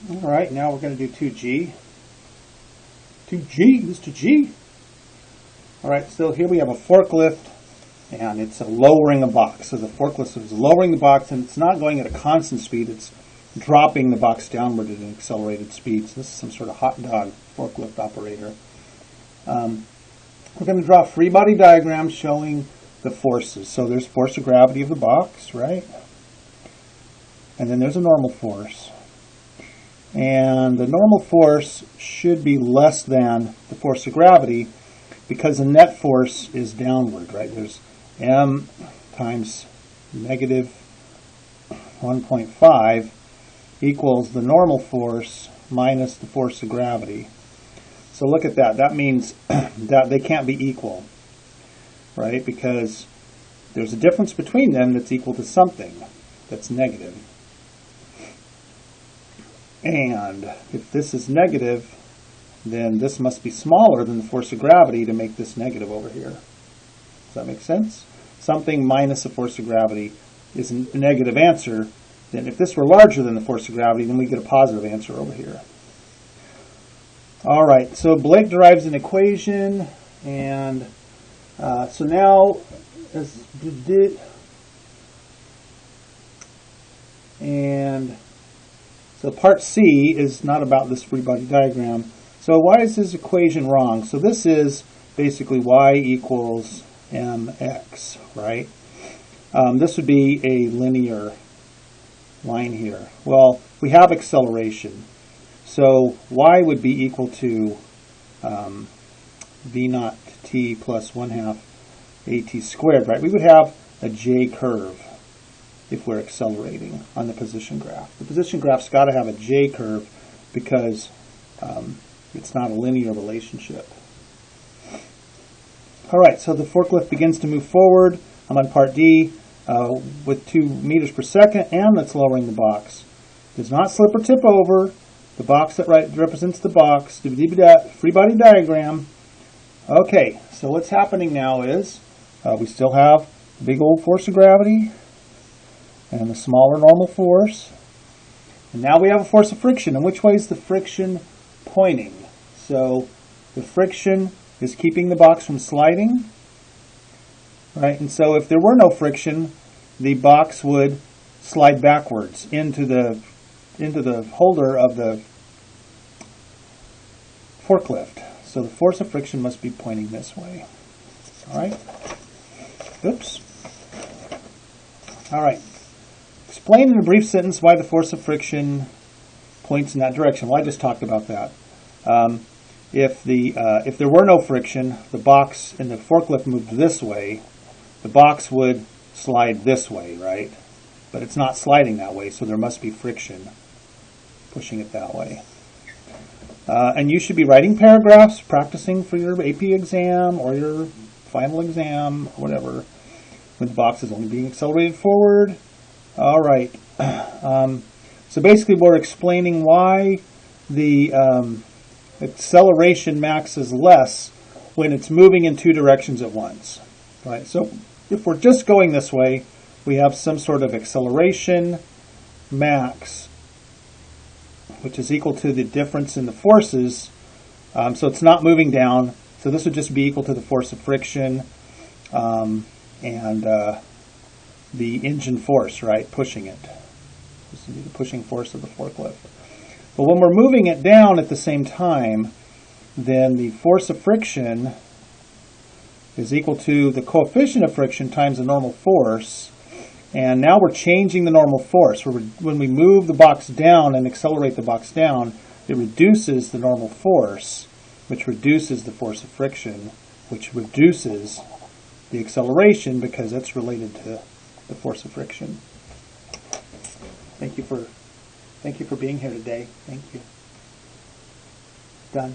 All right, now we're going to do 2G. 2G, Mr. G. All right, so here we have a forklift, and it's lowering a box. So the forklift is lowering the box, and it's not going at a constant speed. It's dropping the box downward at an accelerated speed. So this is some sort of hot dog forklift operator. We're going to draw a free body diagram showing the forces. So there's force of gravity of the box, right? And then there's a normal force. And the normal force should be less than the force of gravity because the net force is downward, right? There's m times negative 1.5 equals the normal force minus the force of gravity. So look at that. That means that they can't be equal, right? Because there's a difference between them that's equal to something that's negative. And if this is negative, then this must be smaller than the force of gravity to make this negative over here. Does that make sense? Something minus the force of gravity is a negative answer. Then if this were larger than the force of gravity, then we get a positive answer over here. All right, so Blake derives an equation, and so now, so part C is not about this free body diagram. So why is this equation wrong? So this is basically y equals mx, right? This would be a linear line here. Well, we have acceleration. So y would be equal to v naught t plus 1/2 at squared, right? We would have a j curve if we're accelerating on the position graph. The position graph's got to have a j curve because it's not a linear relationship. All right, so the forklift begins to move forward. I'm on part D with 2 meters per second, and it's lowering the box. Does not slip or tip over. The box that represents the box, the free body diagram. Okay, so what's happening now is we still have the big old force of gravity and the smaller normal force. And now we have a force of friction. And which way is the friction pointing? So the friction is keeping the box from sliding, right? And so if there were no friction, the box would slide backwards into the holder of the forklift. So the force of friction must be pointing this way. All right? Oops. All right. Explain in a brief sentence why the force of friction points in that direction. Well, I just talked about that. If there were no friction, the box in the forklift moved this way, the box would slide this way, right? But it's not sliding that way, so there must be friction pushing it that way. And you should be writing paragraphs, practicing for your AP exam or your final exam, whatever, when the box is only being accelerated forward. All right. So basically we're explaining why the acceleration max is less when it's moving in 2 directions at once. Right? So if we're just going this way, we have some sort of acceleration max, which is equal to the difference in the forces. So it's not moving down. So this would just be equal to the force of friction and the engine force, right, pushing it. This would be the pushing force of the forklift. But when we're moving it down at the same time, then the force of friction is equal to the coefficient of friction times the normal force. And now we're changing the normal force. When we move the box down and accelerate the box down, it reduces the normal force, which reduces the force of friction, which reduces the acceleration because that's related to the force of friction. Thank you for being here today. Thank you. Done.